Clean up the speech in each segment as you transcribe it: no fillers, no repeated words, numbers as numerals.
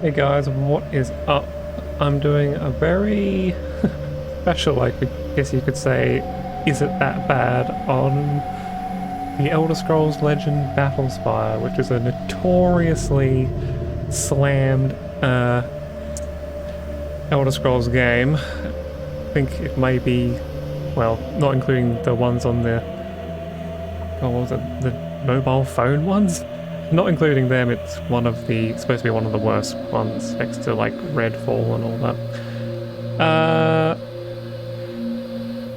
Hey guys, what is up? I'm doing a very special, I guess you could say, is it that bad, on the Elderscrolls Legend Battlespire, which is a notoriously slammed Elder Scrolls game. I think it may be, well, not including the ones on the, oh, what was it, the mobile phone ones? Not including them, it's supposed to be one of the worst ones, next to like Redfall and all that.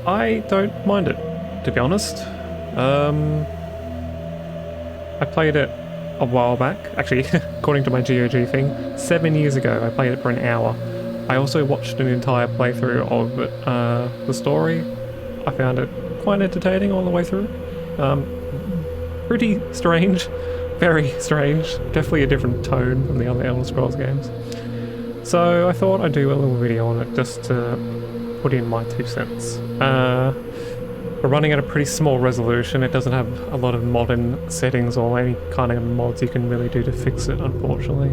I don't mind it, to be honest. I played it a while back, actually, according to my GOG thing, 7 years ago. I played it for an hour. I also watched an entire playthrough of the story. I found it quite entertaining all the way through. Pretty strange. Very strange. Definitely a different tone from the other Elder Scrolls games. So I thought I'd do a little video on it just to put in my 2 cents. We're running at a pretty small resolution. It doesn't have a lot of modern settings or any kind of mods you can really do to fix it, unfortunately.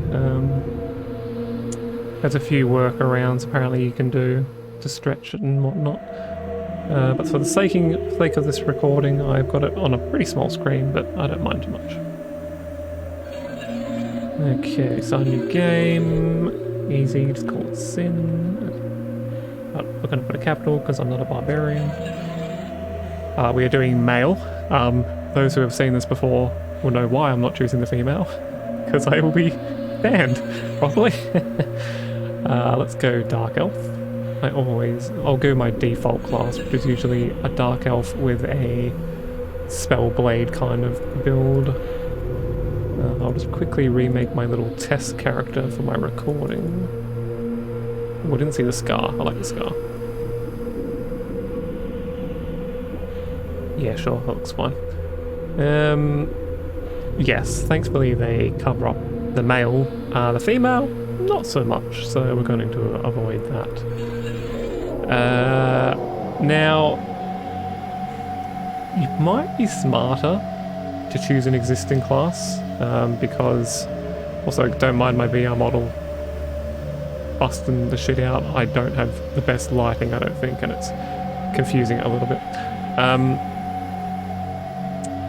There's a few workarounds apparently you can do to stretch it and whatnot. But for the sake of this recording, I've got it on a pretty small screen, but I don't mind too much. Okay, so a new game. Easy, just call it Sin. But we're going to put a capital because I'm not a barbarian. We are doing male. Those who have seen this before will know why I'm not choosing the female. Because I will be banned, probably. Let's go Dark Elf. I'll go my default class, which is usually a Dark Elf with a Spellblade kind of build. I'll just quickly remake my little test character for my recording. Oh, I didn't see the scar. I like the scar. Yeah, sure, that looks fine. Yes, thankfully they cover up the male. The female, not so much, so we're going to avoid that. Now, you might be smarter to choose an existing class, because, also don't mind my VR model busting the shit out. I don't have the best lighting, I don't think, and it's confusing it a little bit.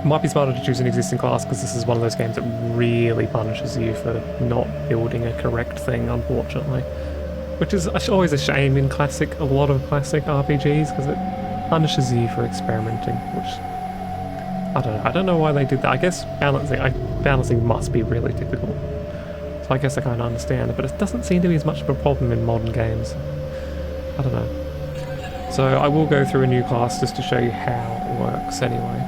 Might be smarter to choose an existing class, because this is one of those games that really punishes you for not building a correct thing, unfortunately. Which is always a shame in a lot of classic RPGs, because it punishes you for experimenting, which, I don't know. I don't know why they did that. I guess balancing must be really difficult. So I guess I kind of understand it, but it doesn't seem to be as much of a problem in modern games. I don't know. So I will go through a new class just to show you how it works anyway.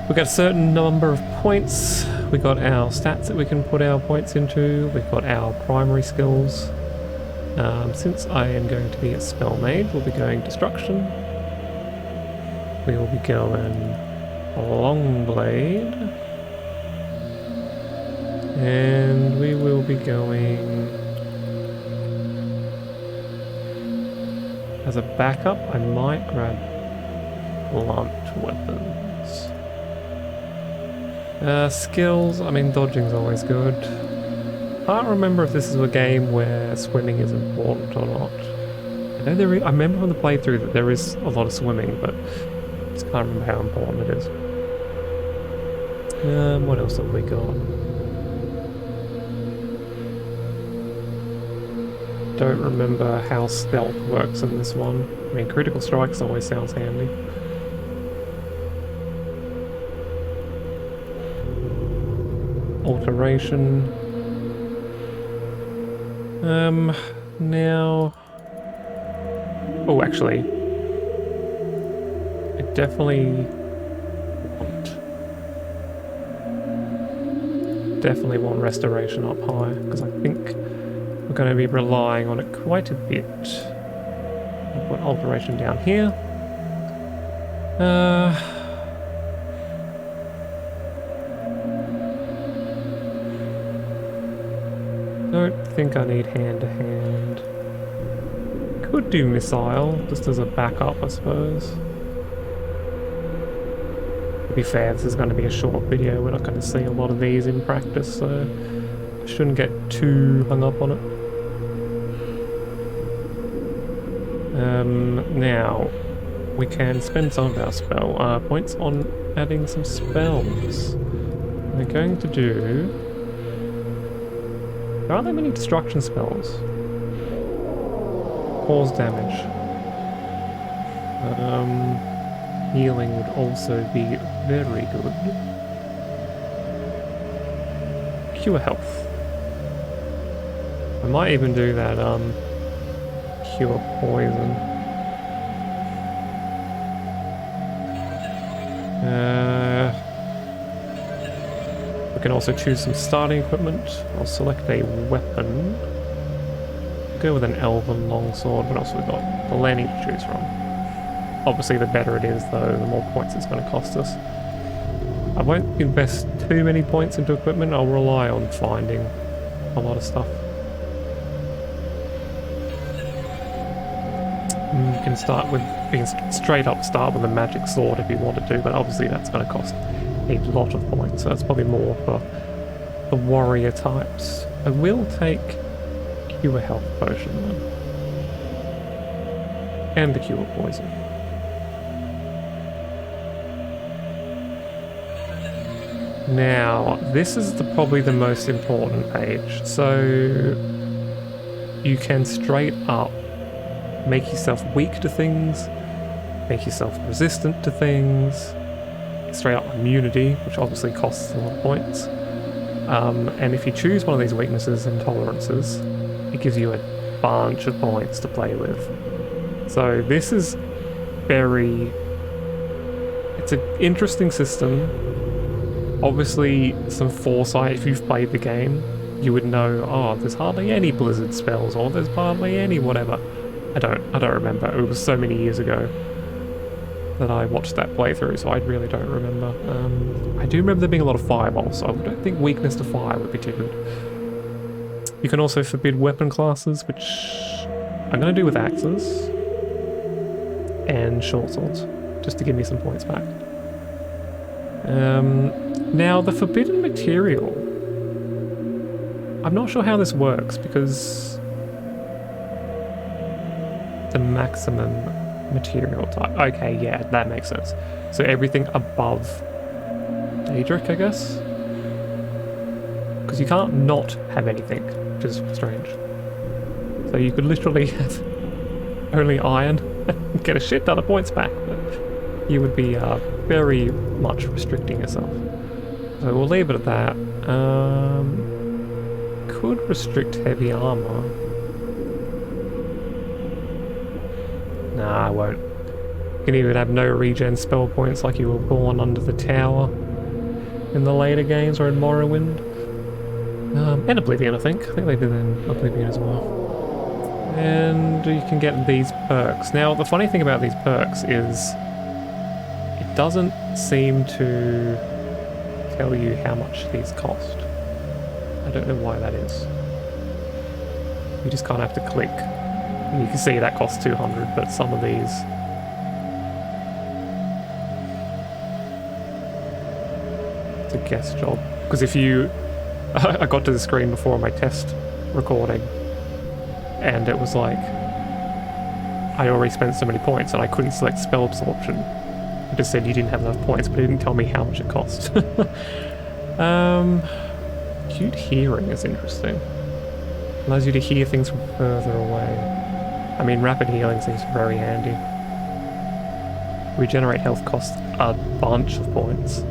We've got a certain number of points. We've got our stats that we can put our points into. We've got our primary skills. Since I am going to be a spell mage, we'll be going destruction. We will be going Longblade, and we will be going as a backup. I might grab blunt weapons. Skills, I mean, dodging's always good. Can't remember if this is a game where swimming is important or not. I know I remember from the playthrough that there is a lot of swimming, but I just can't remember how important it is. What else have we got? Don't remember how stealth works in this one. I mean, critical strikes always sounds handy. Alteration. Now... Oh, actually... I definitely want restoration up high, because I think we're going to be relying on it quite a bit. I'll put alteration down here. Don't think I need hand-to-hand. Could do missile, just as a backup, I suppose. To be fair, this is going to be a short video. We're not going to see a lot of these in practice, so Shouldn't get too hung up on it. Now, we can spend some of our spell points on adding some spells. We're going to do... There aren't that many destruction spells. Cause damage. Healing would also be very good. Cure health. I might even do that, cure poison. We can also choose some starting equipment. I'll select a weapon. Go with an elven longsword. What else have we got? Plenty to choose from. Obviously, the better it is, though, the more points it's going to cost us. I won't invest too many points into equipment. I'll rely on finding a lot of stuff. You can start with, you can straight up start with a magic sword if you wanted to, but obviously that's going to cost a lot of points, so that's probably more for the warrior types. I will take cure health potion then, and the cure poison. Now, this is probably the most important page. So you can straight up make yourself weak to things, make yourself resistant to things, straight up immunity, which obviously costs a lot of points. And if you choose one of these weaknesses and tolerances, it gives you a bunch of points to play with. So this is it's an interesting system. Obviously, some foresight, if you've played the game, you would know, oh, there's hardly any blizzard spells, or there's hardly any whatever. I don't remember. It was so many years ago that I watched that playthrough, so I really don't remember. I do remember there being a lot of fireballs, so I don't think weakness to fire would be too good. You can also forbid weapon classes, which I'm going to do with axes and short swords, just to give me some points back. Now, the forbidden material, I'm not sure how this works, because the maximum material type. Okay, yeah, that makes sense. So everything above Daedric, I guess? Because you can't not have anything, which is strange. So you could literally have only iron and get a shit ton of points back, but you would be very much restricting yourself. So we'll leave it at that. Could restrict heavy armor. Nah, I won't. You can even have no regen spell points like you were born under the tower in the later games, or in Morrowind. And Oblivion, I think. I think they did in Oblivion as well. And you can get these perks. Now, the funny thing about these perks is it doesn't seem to tell you how much these cost. I don't know why that is. You just kind of have to click. You can see that costs 200, but some of these... It's a guess job. Because if you... I got to the screen before my test recording, and it was like... I already spent so many points, and I couldn't select spell absorption. It just said you didn't have enough points, but it didn't tell me how much it cost. Acute hearing is interesting. Allows you to hear things from further away. I mean, rapid healing seems very handy. Regenerate health costs a bunch of points.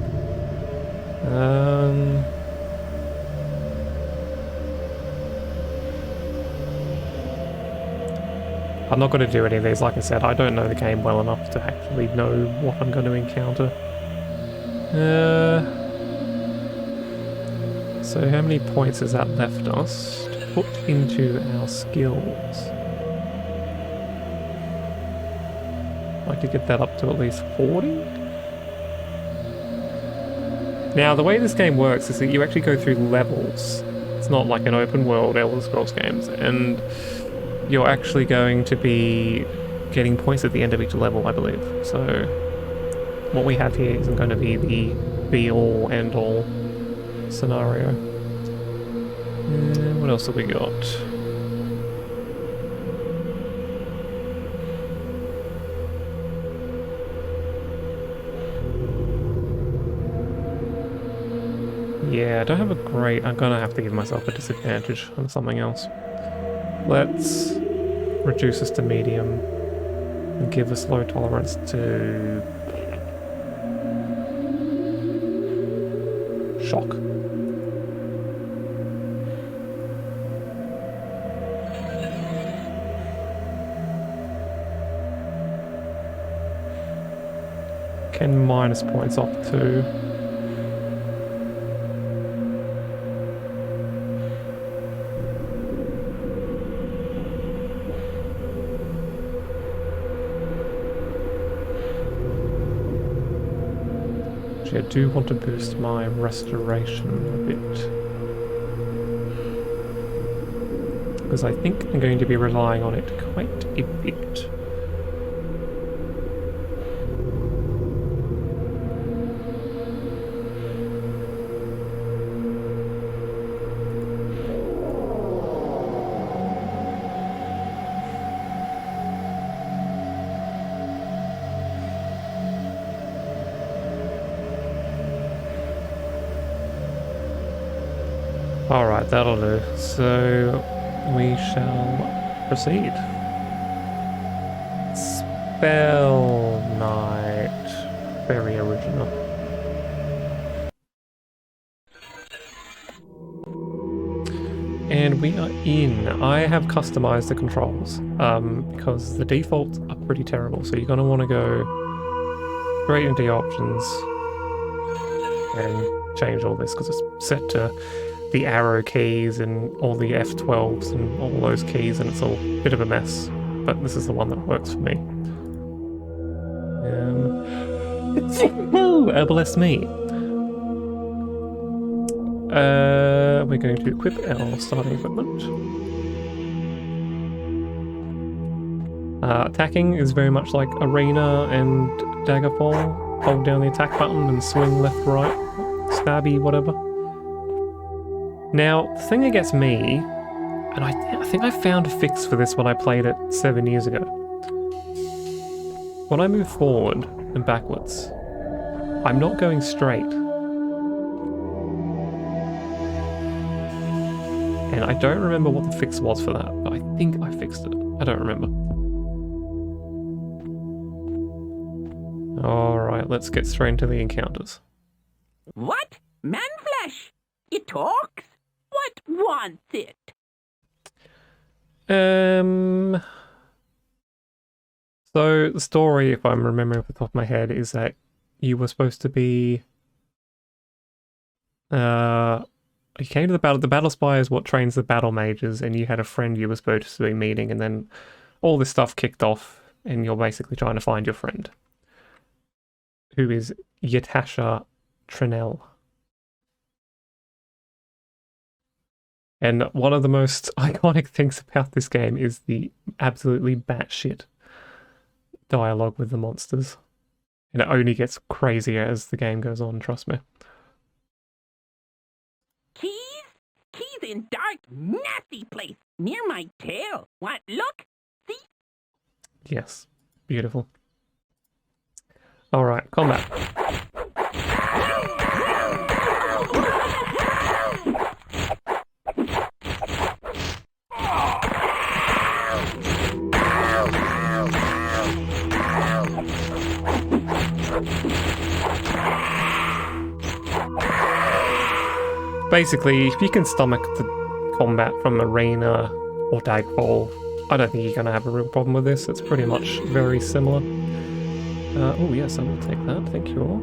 I'm not going to do any of these. Like I said, I don't know the game well enough to actually know what I'm going to encounter. So how many points has that left us to put into our skills? I'd like to get that up to at least 40. Now, the way this game works is that you actually go through levels. It's not like an open world Elderscrolls games, and you're actually going to be getting points at the end of each level, I believe. So what we have here isn't going to be the be-all, end-all scenario. What else have we got? Yeah, I don't have a great... I'm gonna have to give myself a disadvantage on something else. Let's reduce this to medium and give us low tolerance to... shock. Can minus points off too. I do want to boost my restoration a bit, because I think I'm going to be relying on it quite a bit. Alright, that'll do. So, we shall proceed. Spell Knight. Very original. And we are in. I have customized the controls, because the defaults are pretty terrible, so you're going to want to go straight into your options and change all this, because it's set to the arrow keys and all the F12s and all those keys, and it's all a bit of a mess, but this is the one that works for me. Bless me. We're going to equip our starting equipment. Attacking is very much like Arena and Daggerfall. Hold down the attack button and swing left, right, stabby, whatever. Now, the thing that gets me, and I think I found a fix for this when I played it 7 years ago. When I move forward and backwards, I'm not going straight. And I don't remember what the fix was for that, but I think I fixed it. I don't remember. Alright, let's get straight into the encounters. What? Man-flesh? It talks? What wants it? So the story, if I'm remembering off the top of my head, is that you were supposed to be... you came to the battle. The Battlespire is what trains the battle mages, and you had a friend you were supposed to be meeting, and then all this stuff kicked off, and you're basically trying to find your friend, who is Yatasha Trinell. And one of the most iconic things about this game is the absolutely batshit dialogue with the monsters. And it only gets crazier as the game goes on, trust me. Keys? Keys in dark, nasty place near my tail. What? Look? See? Yes. Beautiful. Alright, combat. Basically, if you can stomach the combat from Arena or Daggerfall, I don't think you're going to have a real problem with this. It's pretty much very similar. Oh yes, I will take that, thank you all.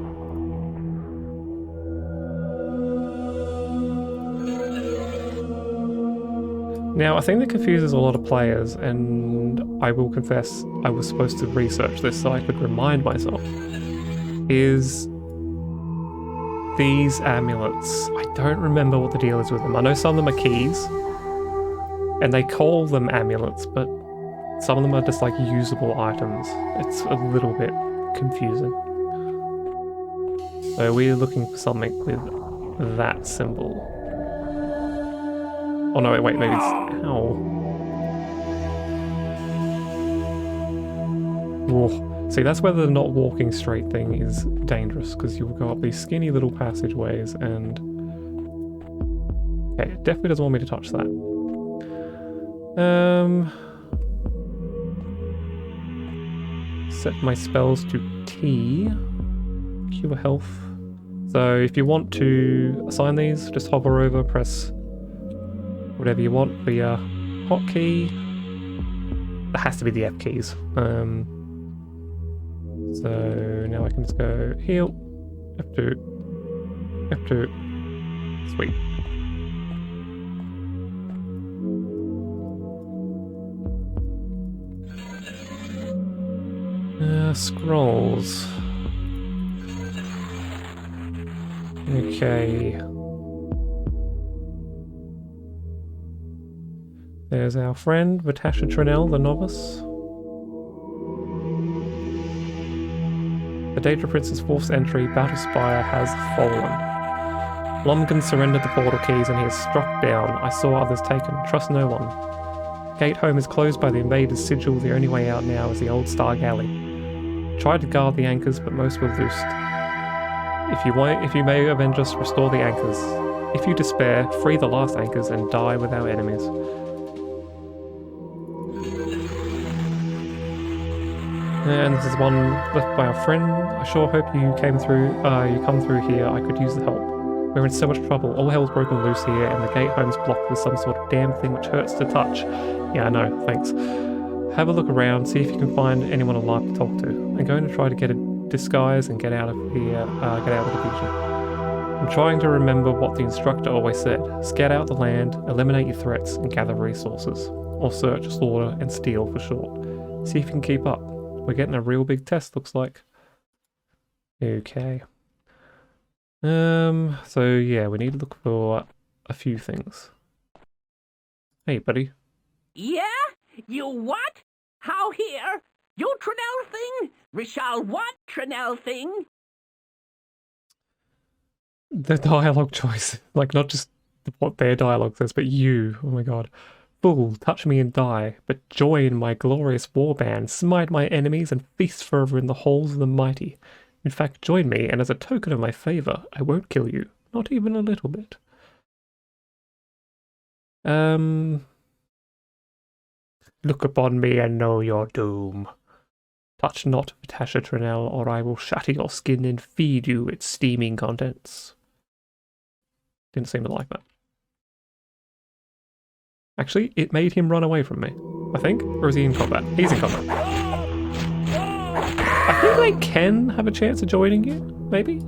Now, a thing that confuses a lot of players, and I will confess I was supposed to research this so I could remind myself, is these amulets. I don't remember what the deal is with them. I know some of them are keys, and they call them amulets, but some of them are just like usable items. It's a little bit confusing. So we're looking for something with that symbol. Oh no, wait, maybe it's... Ow. Whoa. See, that's where the not walking straight thing is dangerous, because you'll go up these skinny little passageways and... Okay, it definitely doesn't want me to touch that. Set my spells to T. Cure health. So if you want to assign these, just hover over, press whatever you want via hotkey. That has to be the F keys. So now I can just go heal, F2, F2, sweet. Scrolls. Okay. There's our friend, Bethesda the novice. The Daedra Prince's forced entry, Battlespire, has fallen. Lomgan surrendered the portal keys and he is struck down. I saw others taken. Trust no one. Gate home is closed by the invader's sigil. The only way out now is the old Star Galley. Tried to guard the anchors, but most were loosed. If you may avenge us, restore the anchors. If you despair, free the last anchors and die with our enemies. And this is one left by our friend. I sure hope you come through here. I could use the help. We're in so much trouble. All hell's broken loose here, and the gate home's blocked with some sort of damn thing which hurts to touch. Yeah, I know. Thanks. Have a look around, see if you can find anyone alive to talk to. I'm going to try to get a disguise and get out of here. Get out of the vision. I'm trying to remember what the instructor always said. Scout out the land, eliminate your threats, and gather resources. Or search, slaughter, and steal for short. See if you can keep up. We're getting a real big test, looks like. Okay. So yeah, we need to look for a few things. Hey, buddy. Yeah? You what? How here? You Trinell thing? Rishal what Trinell thing? The dialogue choice. Like, not just what their dialogue says, but you. Oh my god. Fool, touch me and die, but join my glorious warband, smite my enemies, and feast forever in the halls of the mighty. In fact, join me, and as a token of my favour, I won't kill you. Not even a little bit. Look upon me and know your doom. Touch not Bethesda Trinell, or I will shatter your skin and feed you its steaming contents. Didn't seem to like that. Actually, it made him run away from me, I think. Or is he in combat? He's in combat. I think I can have a chance of joining you, maybe?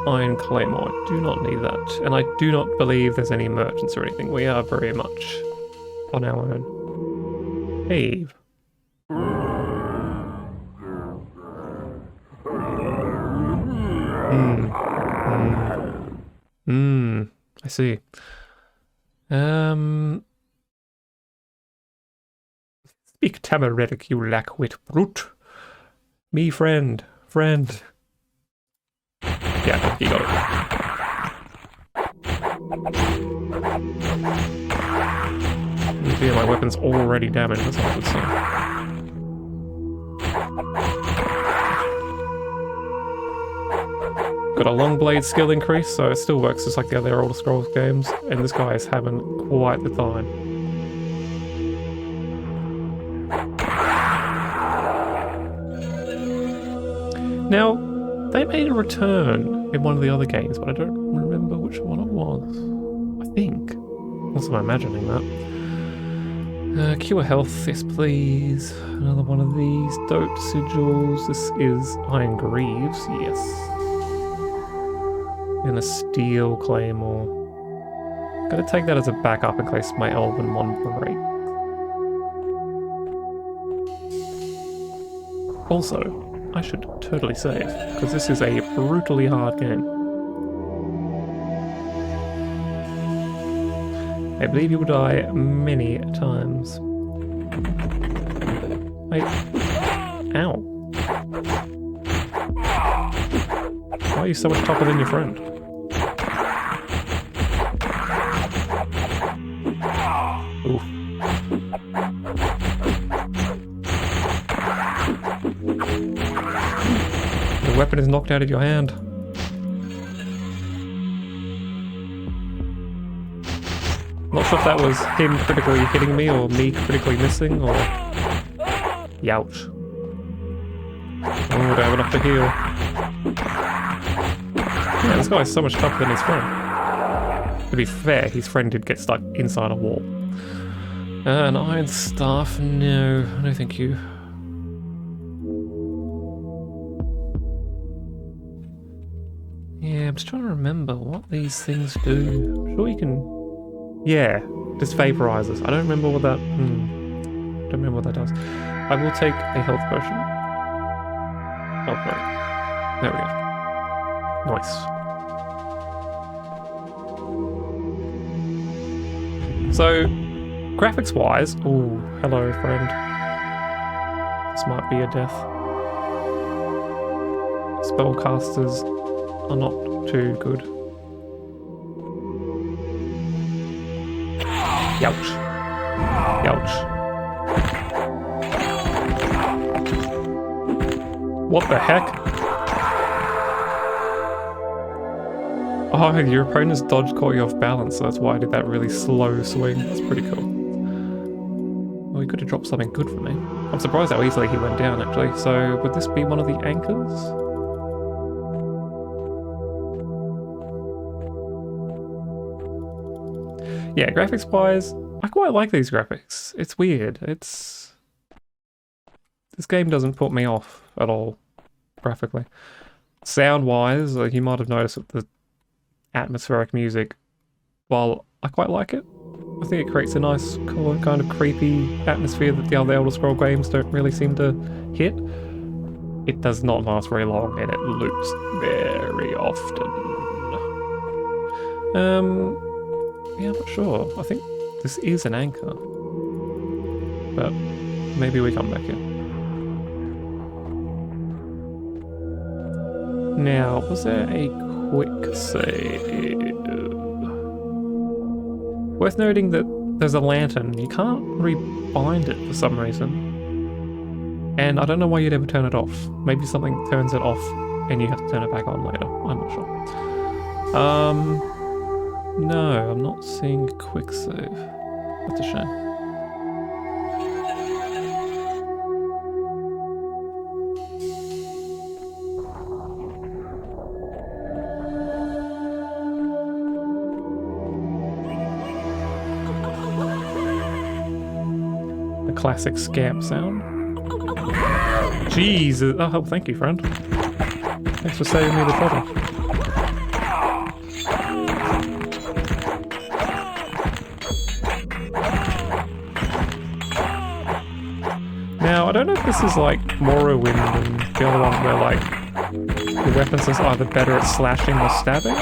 Iron Claymore, do not need that. And I do not believe there's any merchants or anything. We are very much on our own. Hey. I see. Speak Tamaritic, you lack-wit brute. Me friend. Yeah, he got it. Yeah, my weapon's already damaged, that's not a good sign. Got a long blade skill increase, so it still works just like the other Elderscrolls games, and this guy is having quite the time. Now, they made a return in one of the other games, but I don't remember which one it was. I think. Also, I'm imagining that. Cure health, yes please. Another one of these. Dope sigils. This is Iron Greaves, yes. And a steel claymore. Gotta take that as a backup in case my elven one breaks. Also, I should totally save, because this is a brutally hard game. I believe you will die many times. Wait. Ow. Why are you so much tougher than your friend? weapon is knocked out of your hand. Not sure if that was him critically hitting me or me critically missing or... Youch. Oh, do I have enough to heal? Yeah, this guy's so much tougher than his friend. To be fair, his friend did get stuck inside a wall. An iron staff? No, no thank you. Yeah, I'm just trying to remember what these things do. I'm sure you can... Yeah, just vaporizes. I don't remember what that... Don't remember what that does. I will take a health potion. Oh, right. There we go. Nice. So, graphics-wise... Ooh, hello, friend. This might be a death. Spellcasters are not too good. Youch. Youch. What the heck? Oh, your opponent's dodge caught you off balance, so that's why I did that really slow swing. That's pretty cool. Well, he could have dropped something good for me. I'm surprised how easily he went down, actually. So, would this be one of the anchors? Yeah, graphics-wise, I quite like these graphics. It's weird. This game doesn't put me off at all, graphically. Sound-wise, you might have noticed that the atmospheric music, while I quite like it, I think it creates a nice, cool, kind of creepy atmosphere that the other Elderscrolls games don't really seem to hit. It does not last very long, and it loops very often. Yeah, I'm not sure. I think this is an anchor. But maybe we come back here. Now, was there a quick save? Worth noting that there's a lantern. You can't rebind it for some reason. And I don't know why you'd ever turn it off. Maybe something turns it off and you have to turn it back on later. I'm not sure. No, I'm not seeing a quick save. That's a shame. The classic scamp sound. Jesus! Oh, thank you, friend. Thanks for saving me the trouble. Now, I don't know if this is like Morrowind and the other one where like the weapons is either better at slashing or stabbing.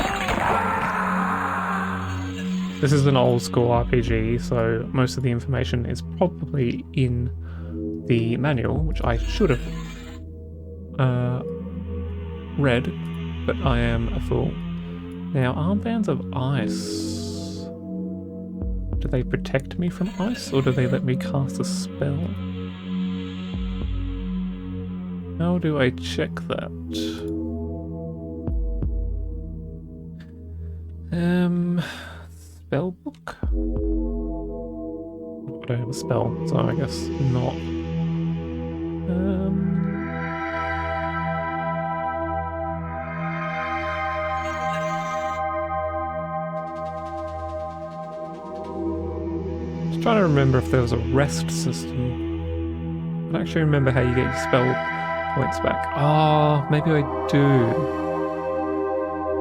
This is an old school RPG, so most of the information is probably in the manual, which I should have read, but I am a fool. Now, armbands of ice. Do they protect me from ice, or do they let me cast a spell? How do I check that? Spellbook? I don't have a spell, so I guess not. Just trying to remember if there was a rest system. I don't actually remember how you get your spell points back. Oh, maybe I do.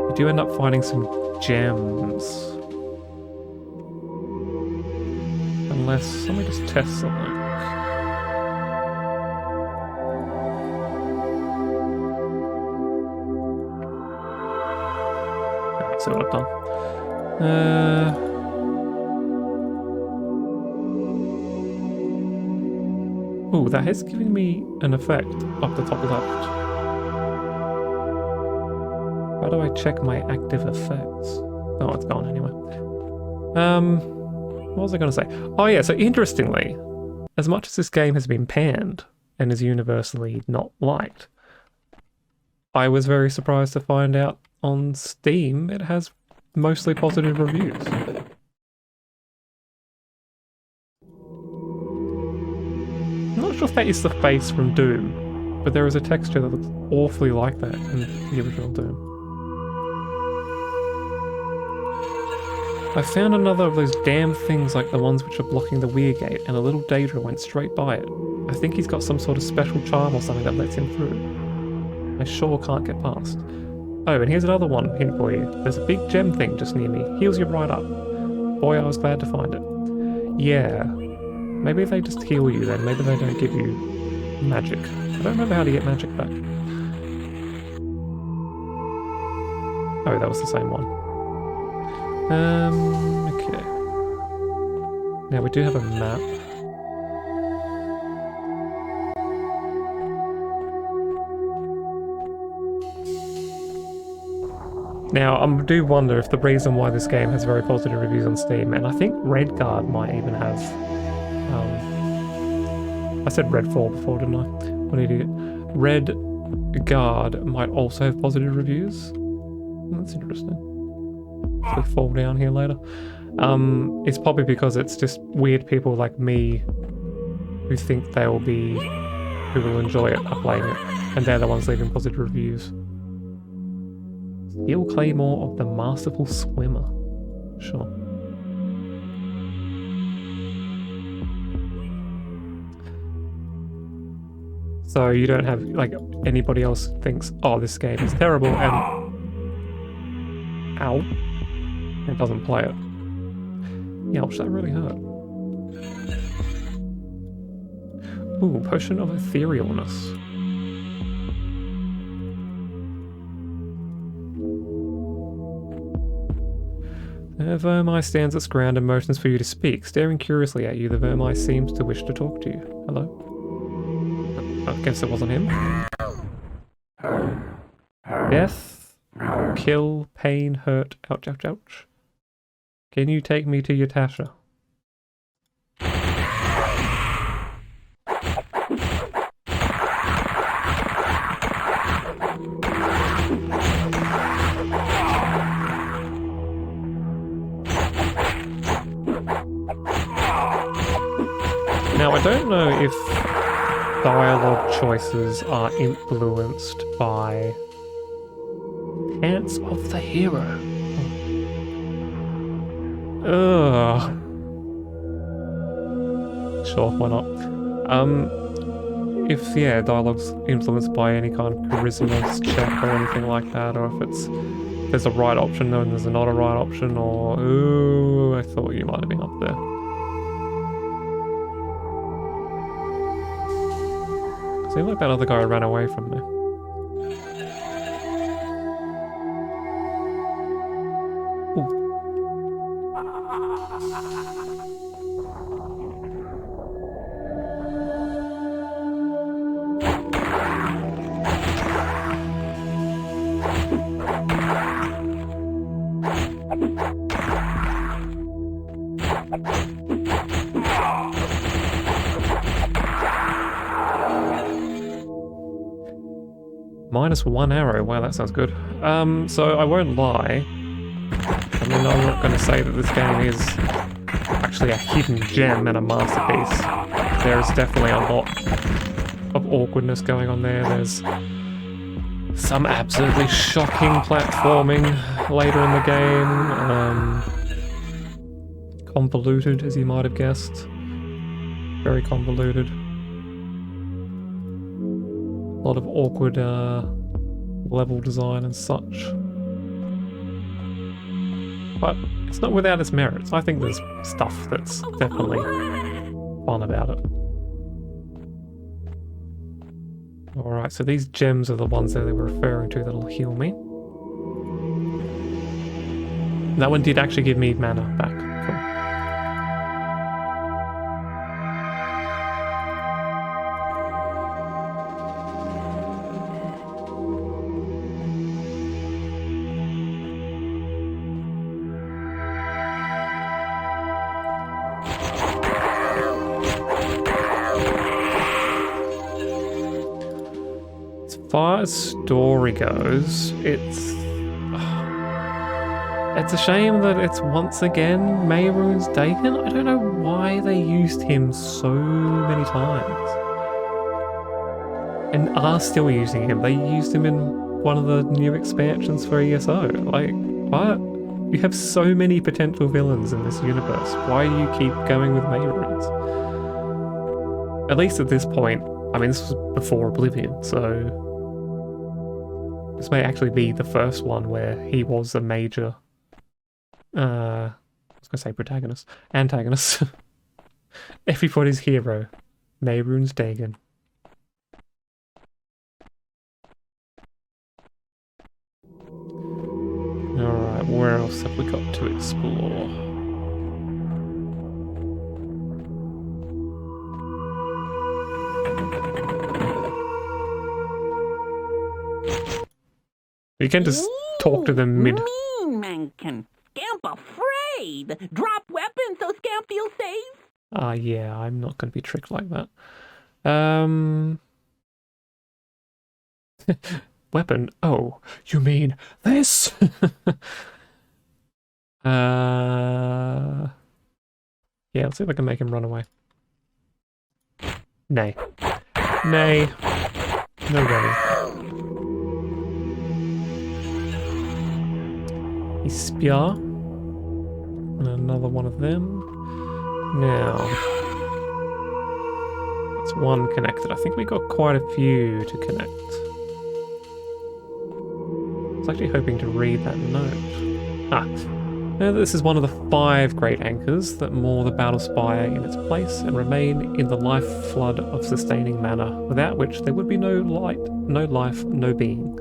You do end up finding some gems. Unless, let me just test something. Let's see what I've done. Oh, that is giving me an effect up the top left. How do I check my active effects? Oh, it's gone anyway. What was I going to say? Oh yeah, so interestingly, as much as this game has been panned and is universally not liked, I was very surprised to find out on Steam it has mostly positive reviews. I'm not sure if that is the face from Doom, but there is a texture that looks awfully like that in the original Doom. I found another of those damn things like the ones which are blocking the weir gate, and a little Daedra went straight by it. I think he's got some sort of special charm or something that lets him through. I sure can't get past. Oh, and here's another one hint for you. There's a big gem thing just near me. Heals you right up. Boy, I was glad to find it. Yeah. Maybe they just heal you then. Maybe they don't give you magic. I don't remember how to get magic back. Oh, that was the same one. Okay. Now we do have a map. Now, I do wonder if the reason why this game has very positive reviews on Steam, and I think Redguard might even have... I said Redfall before, didn't I? What an idiot. Redguard might also have positive reviews. That's interesting. If we fall down here later. It's probably because it's just weird people like me who think who will enjoy it are playing it, and they're the ones leaving positive reviews. Steel Claymore of the Masterful Swimmer. Sure. So you don't have, like, anybody else thinks, oh, this game is terrible, and... Ow. It doesn't play it. Ouch, that really hurt. Ooh, Potion of Etherealness. Vermi stands its ground and motions for you to speak. Staring curiously at you, the Vermi seems to wish to talk to you. Hello? I guess it wasn't him. Death, kill, pain, hurt, ouch, ouch, ouch. Can you take me to Yatasha? Now, I don't know if dialogue choices are influenced by pants of the hero. Ugh. Sure, why not? If, yeah, dialogue's influenced by any kind of charisma check or anything like that, or if there's a right option and there's not a right option, or, ooh, I thought you might have been up there. Seemed like that other guy ran away from me. Ooh. -1 arrow. Wow, that sounds good. So I won't lie. I mean, I'm not going to say that this game is actually a hidden gem and a masterpiece. There's definitely a lot of awkwardness going on there. There's some absolutely shocking platforming later in the game. Convoluted, as you might have guessed. Very convoluted. A lot of awkward level design and such. But it's not without its merits. I think there's stuff that's definitely fun about it. Alright, so these gems are the ones that they were referring to that'll heal me. That one did actually give me mana back. Cool. far as story goes, it's a shame that it's once again Mehrunes Dagon. I don't know why they used him so many times. And are still using him. They used him in one of the new expansions for ESO. Like, what? You have so many potential villains in this universe. Why do you keep going with Mehrunes? At least at this point, I mean, this was before Oblivion, so this may actually be the first one where he was a major I was gonna say protagonist. Antagonist. Everybody's hero. Mehrunes Dagon. Alright, where else have we got to explore? You can just talk to them mid... Mean mankin. Scamp afraid. Drop weapon so Scamp feels safe. Yeah, I'm not going to be tricked like that. Weapon? Oh, you mean this? Yeah, let's see if I can make him run away. Nay. Nay. No running. He's Spear. And another one of them. Now, that's one connected. I think we got quite a few to connect. I was actually hoping to read that note. Now this is one of the 5 great anchors that moor the Battlespire in its place and remain in the life flood of sustaining mana, without which there would be no light, no life, no being.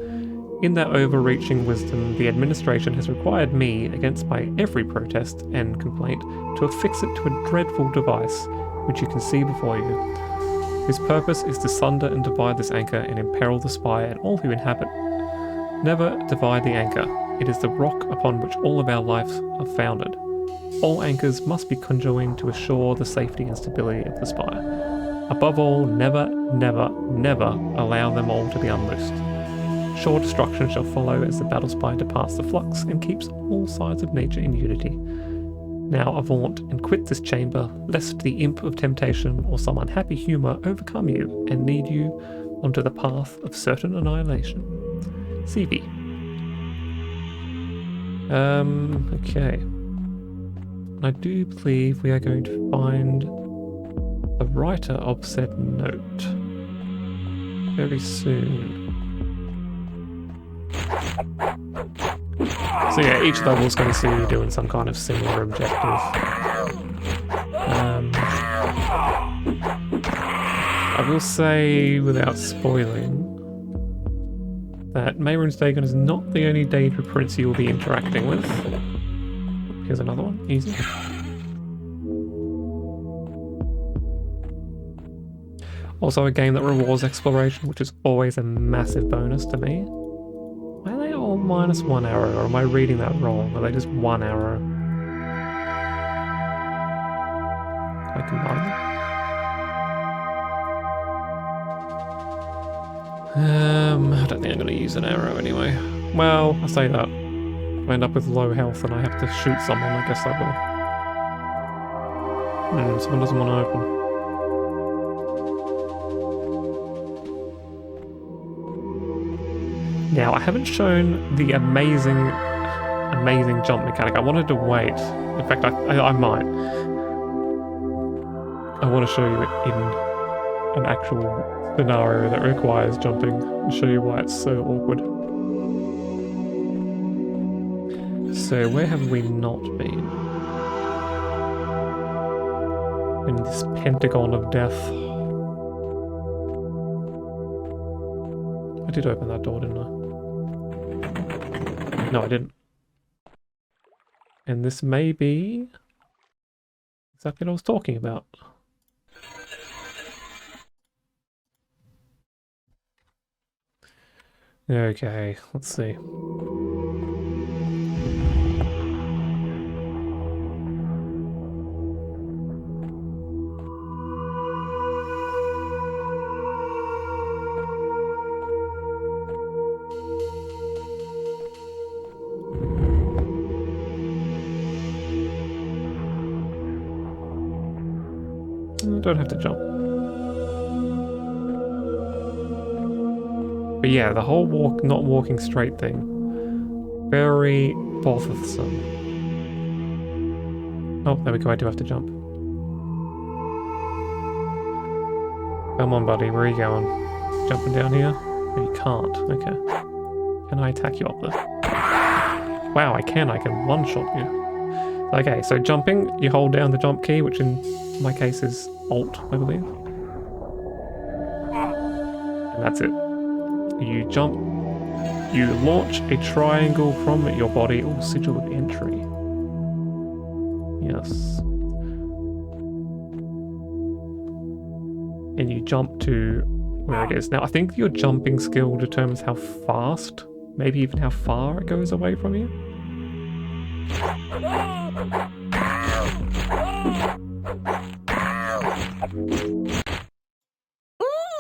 In their overreaching wisdom, the administration has required me, against my every protest and complaint, to affix it to a dreadful device, which you can see before you, whose purpose is to sunder and divide this anchor and imperil the spire and all who inhabit. Never divide the anchor. It is the rock upon which all of our lives are founded. All anchors must be conjoined to assure the safety and stability of the spire. Above all, never, never, never allow them all to be unloosed. Sure destruction shall follow as the Battlespire departs the flux and keeps all sides of nature in unity. Now avaunt and quit this chamber, lest the imp of temptation or some unhappy humour overcome you and lead you onto the path of certain annihilation. CV. Okay. I do believe we are going to find the writer of said note very soon. So yeah, each level is going to see you doing some kind of similar objective. I will say, without spoiling, that Mehrunes Dagon is not the only Daedra Prince you will be interacting with. Here's another one, easy. Also a game that rewards exploration, which is always a massive bonus to me. Why are they all -1 arrow, or am I reading that wrong? Are they just 1 arrow? Can I combine them? I don't think I'm going to use an arrow anyway. Well, I say that. If I end up with low health and I have to shoot someone, I guess I will. Someone doesn't want to open. Now, I haven't shown the amazing jump mechanic. I wanted to wait. In fact, I might. I want to show you it in an actual scenario that requires jumping and show you why it's so awkward. So, where have we not been? In this pentagon of death. I did open that door, didn't I? No, I didn't. And this may be exactly what I was talking about. Okay, let's see. don't have to jump. But yeah, the whole not walking straight thing, very bothersome. Oh, there we go, I do have to jump. Come on, buddy, where are you going? Jumping down here? No, you can't. Okay. Can I attack you up there? Wow, I can one-shot you. Okay, so jumping, you hold down the jump key, which in my case is Alt, I believe. And that's it. You jump, you launch a triangle from your body, or sigil of entry. Yes. And you jump to where it is. Now, I think your jumping skill determines how fast, maybe even how far it goes away from you.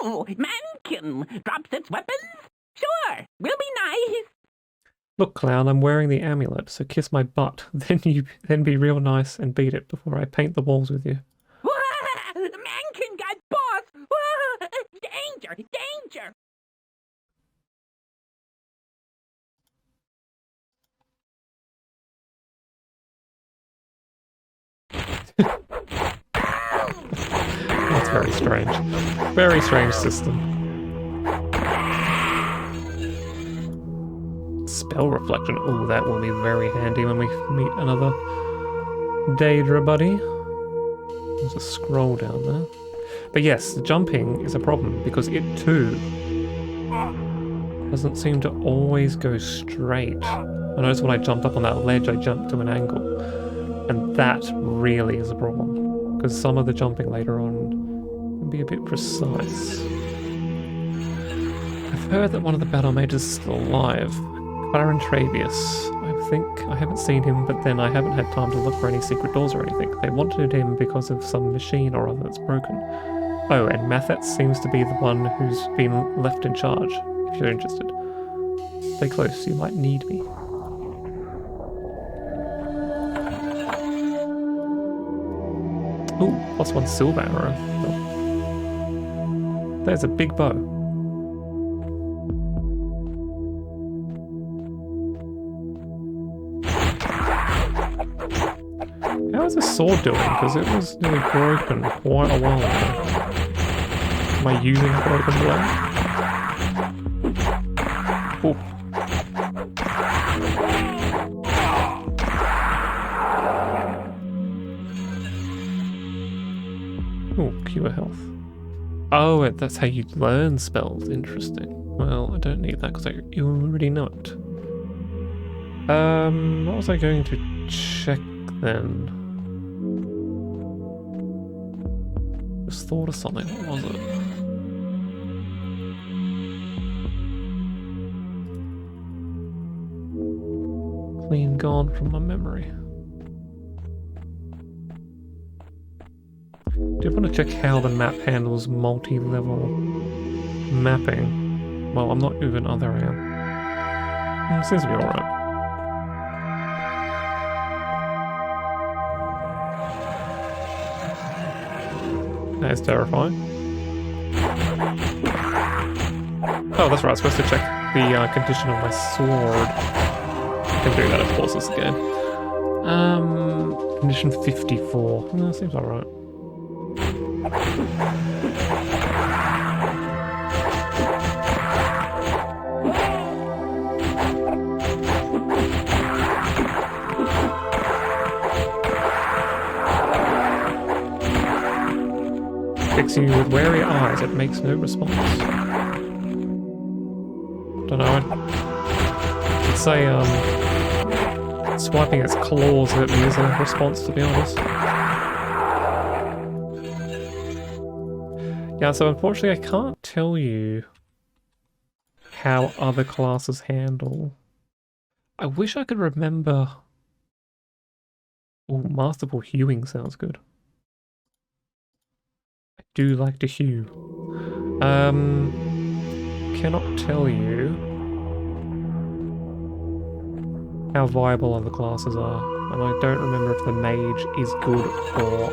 Ooh, mannequin drops its weapons? Sure, will be nice. Look, clown, I'm wearing the amulet, so kiss my butt. Then be real nice and beat it before I paint the walls with you. Mannequin got boss! Danger, danger! That's very strange. Very strange system. Spell reflection. Oh, that will be very handy when we meet another Daedra buddy. There's a scroll down there. But yes, the jumping is a problem because it too doesn't seem to always go straight. I noticed when I jumped up on that ledge, I jumped to an angle. And that really is a problem, because some of the jumping later on can be a bit precise. I've heard that one of the battle mages is still alive, Baron Travius. I think I haven't seen him, but then I haven't had time to look for any secret doors or anything. They wanted him because of some machine or other that's broken. Oh, and Mathet seems to be the one who's been left in charge, if you're interested. Stay close, you might need me. Ooh, +1 silver arrow. Oh. There's a big bow. How is this sword doing? Because it was nearly broken quite a while ago. Am I using a broken blade? Ooh. Oh, cure health. Oh, that's how you learn spells. Interesting. Well, I don't need that because you already know it. What was I going to check then? Just thought of something. What was it? Clean gone from my memory. Do you want to check how the map handles multi-level mapping? Well, I'm not even. Oh, there I am. Seems to be alright. That is terrifying. Oh, that's right. I was supposed to check the condition of my sword. I can do that, of course, this again. Condition 54. No, seems alright. Fixing you with wary eyes, it makes no response. Don't know. I'd say swiping its claws at me is a response, to be honest. Yeah, so unfortunately I can't tell you how other classes handle. I wish I could remember. Oh, masterful hewing sounds good. I do like to hew. Cannot tell you how viable other classes are, and I don't remember if the mage is good or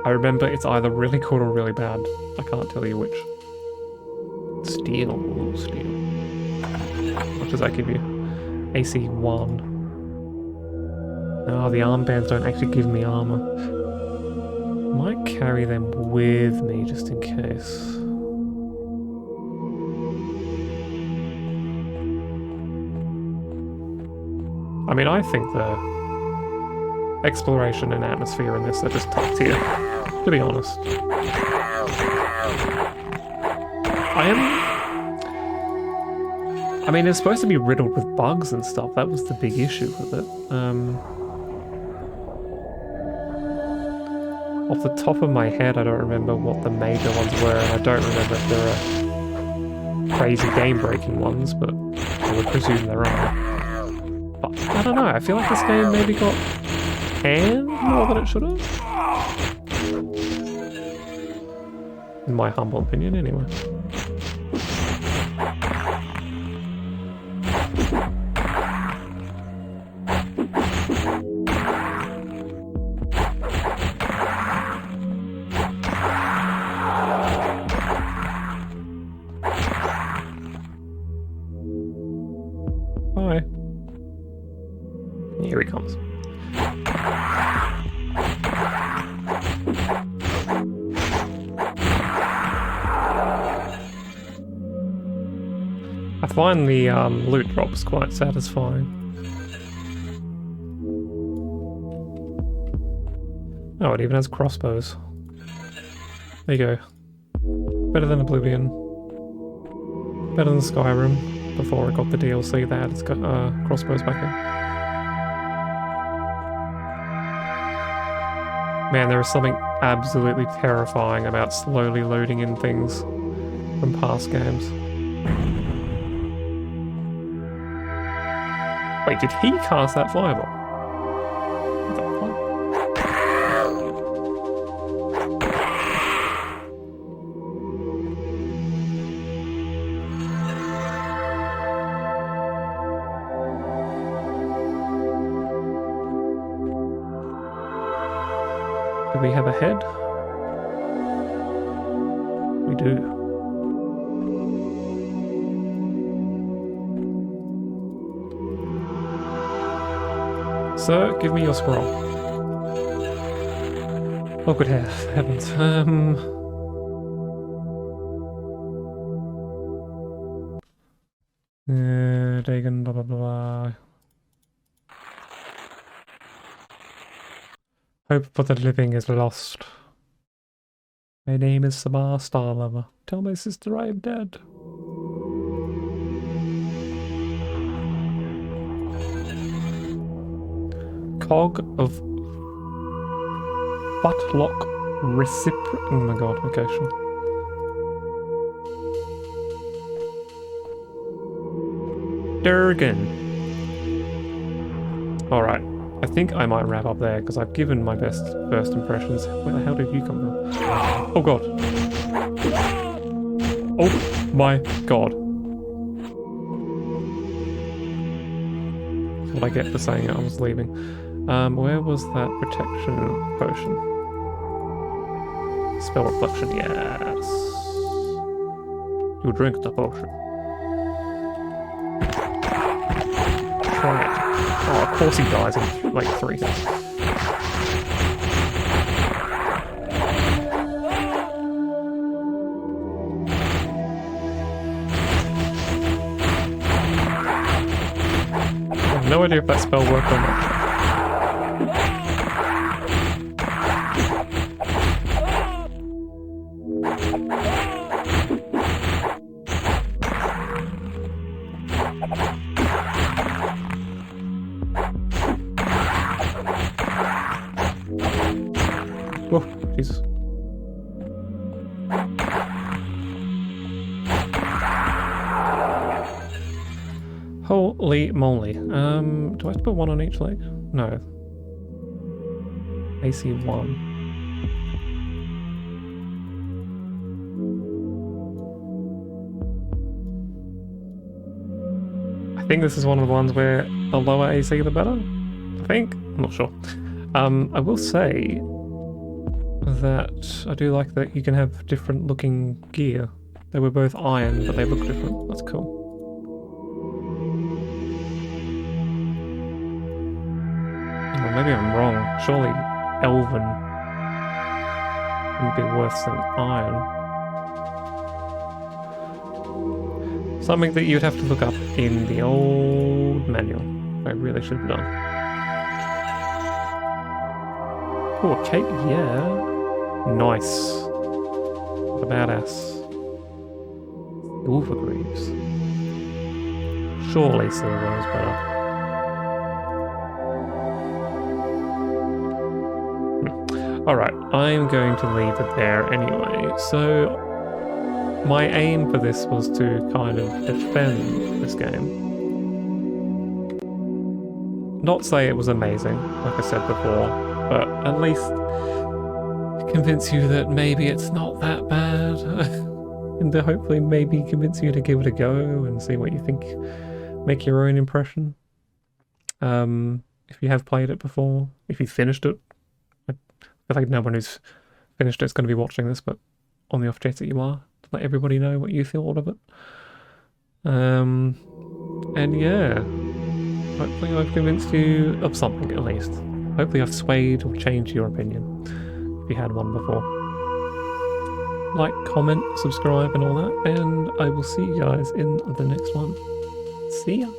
I remember it's either really cool or really bad. I can't tell you which. Steel. Ooh, steel. What does that give you? AC 1. Oh, the armbands don't actually give me armor. Might carry them with me just in case. I mean, I think the exploration and atmosphere in this are just top tier, to be honest. I mean, it's supposed to be riddled with bugs and stuff. That was the big issue with it. Off the top of my head, I don't remember what the major ones were, and I don't remember if there are crazy game-breaking ones, but I would presume there are. But I don't know, I feel like this game maybe got canned more than it should have. In my humble opinion, anyway. Bye. Here he comes. I find the loot drops quite satisfying. Oh, it even has crossbows. There you go. Better than Oblivion. Better than Skyrim. Before it got the DLC that had its crossbows back in. Man, there is something absolutely terrifying about slowly loading in things from past games. Wait, did he cast that fireball? What the fuck? Do we have a head? We do. Sir, give me your scroll. Oh, good heavens. Dagon, blah, blah, blah. Hope for the living is lost. My name is Samar Starlover. Tell my sister I am dead. Cog of Buttlock Recipro... Oh my god, okay, sure. Durgan. Alright, I think I might wrap up there, because I've given my best first impressions. Where the hell did you come from? Oh god. Oh my god. That's what I get for saying it, I was leaving. Where was that protection potion? Spell reflection, yes. You drink the potion. Try it. Oh, of course he dies in like 3 hits. I have no idea if that spell worked or not. Oh, Jesus. Holy moly. Do I have to put one on each leg? No. AC 1. I think this is one of the ones where the lower AC the better. I think. I'm not sure. I will say, that I do like that you can have different looking gear. They were both iron, but they look different. That's cool. Oh, maybe I'm wrong. Surely Elven wouldn't be worse than iron. Something that you'd have to look up in the old manual. I really should have done. Oh, a cape, yeah. Nice. What a badass. Silver greaves. Surely silver is better. Alright, I'm going to leave it there anyway. So, my aim for this was to kind of defend this game. Not say it was amazing, like I said before, but at least convince you that maybe it's not that bad. And to hopefully maybe convince you to give it a go and see what you think. Make your own impression. If you have played it before, if you finished it. I feel like no one who's finished it's going to be watching this, but on the off chance that you are, to let everybody know what you thought of it. And yeah, hopefully I've convinced you of something at least. Hopefully I've swayed or changed your opinion, if you had one before. Like, comment, subscribe and all that, and I will see you guys in the next one. See ya!